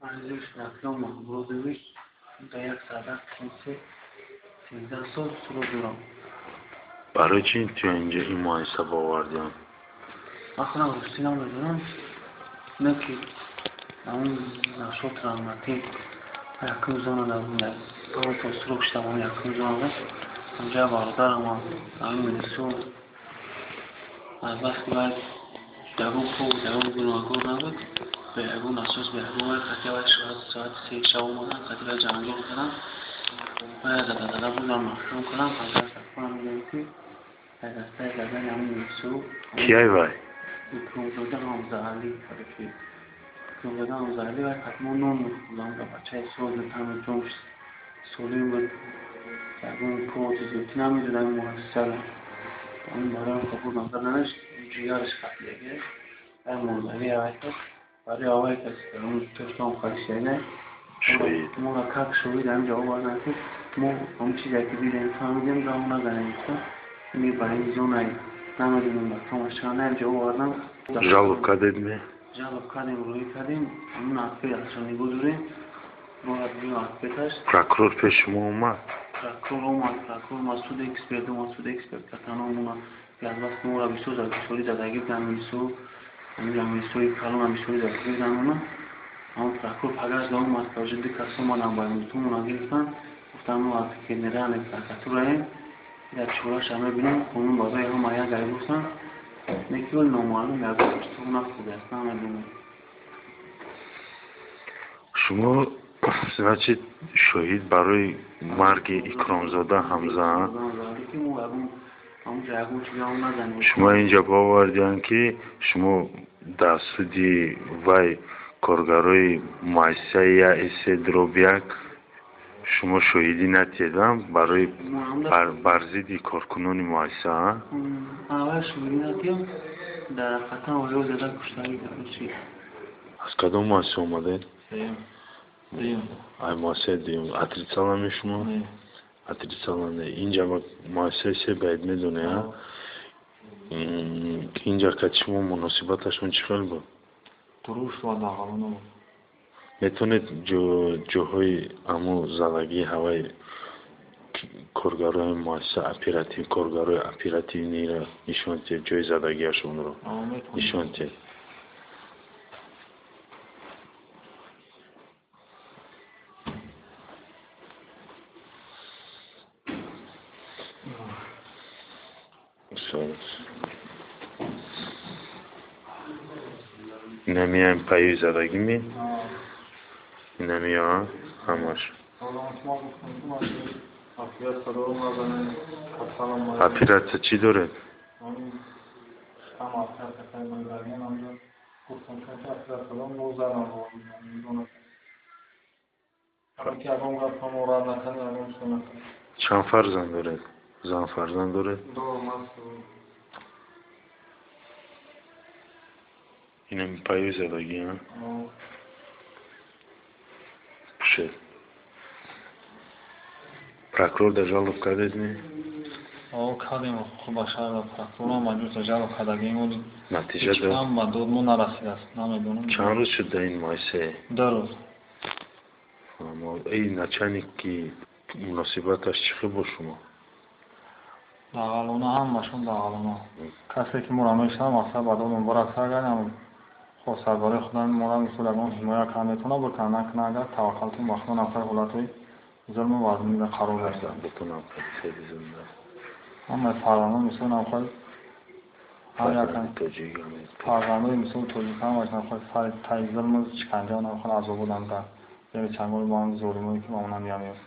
ارزش رفتم بودویش در یک صدق کنسه 13 سال سرو دارم. برای چی تو اینجا این مقایسه باوردیم؟ آخرم راستی نمیدونم نه که اون نشاط رحمتی یکم زانه نبوده اما تا سرو کشتم اون یکم زانه اونجا باردارم هم همین منسو از وقتی باید یکم خوب یکم گناهگار نبود به یکم اساس به یکم باید خطی باید ساعت 3 شب اومدن خطی باید جنگل کردن باید زده بودم محکم کنم پنجه کنم میگم که از دسته زدن همین منسو کیای بای؟ کنزده همزهلی حرفی کنزده همزهلی باید حتما نام میخونم و بچه سال همه جمش سالیم بود اون پروژه زیتی نمیدونم محسن اون برای قبول نکردنش جیارش خطیه در منزلی آقای برای آقای کسی که اون توشت هم خریشینه شوید ما کک شوید هم جواب آدم که ما اون چیزی که بیدیم فهمیدیم را اون نزنیم می باید زونه نمیدونم با تماشانه جواب آدم жалоб кардедме? جواب کردیم روی کردیم اون عطفه ازشانی بودوریم باید روی عطفه‌تش прокурор پیش شما اومد؟ прокурор مسعود اکسپرت کتانا اومد که از وقت ما را بیشتر زرگشوری زدگی کنمیسو همین میسوی کلون هم بیشتری زدگی کنم اما prokuror پگرش دارم اومد که وجودی کسی ما نباید تو اونا گرفتن گفتم ما که نران کتوراییم در چوراش همه بینیم خونون بازای هم آیا گری بستن نکیول نامعلوم یا گوشت اونا خوده است نمیدونم شما значит شهید برای مرگ اکرامزاده حمزه شما اینجا باوردین که شما در سودی وای کارگرای مؤسسه یا استدروبیک شما شهیدی نتیدم برای برزیدی کارکنان مؤسسه اول شهیدی نتیدم در خطر آجو زده کشتاری دارم از کدام مؤسسه اومده؟ دیم ای مؤسسه دیم اتریسال شما؟ اتریسال نه اینجا مؤسسه سه باید میدونه اینجا که شما مناسبتشون چقدر بود؟ دروش و داغلانه بود میتونید جاهای امو زدگی هوای کارگرای مؤسسه اپراتیو کارگرای اپراتیوی را نشون دهید جای زدگیشون رو نشون دهید نمیایم پایی زدگی می؟ نمیام همش اپیرات چی داره؟ چند فرزند داره؟ زن فرزند داره؟ اینم پایی زدگی ها؟ پشه прокурор да жалоб кардедми? кардем хуб шаҳр прокурор маҷбур жалоб кардагим натиҷа дод ба дод мо нарасидааст намедонам чанд рӯз шуд дар ин муассисае? 2 рӯз ин начальник ки муносибаташ чӣ хел бо шумо? дағалона ҳамашон дағалона касе ки моро мешинад мақсад ба дод муборак саргардам хос сарбораи худам моро мисол ягон ҳимоя кард метавона бикунад накунад агар таваккалтон ба худо нафар ҳолатҳои ظلم و وضعیت قرار گرفتن. بکنم خیلی زنده. اما فرزندان مثل نمیخواد هر یکن فرزندان مثل توجیکان باید نمیخواد سر تای ظلم و شکنجه و نمیخواد عذاب بودن در یه چنگال با هم ظلمایی که ما اونم میامیفت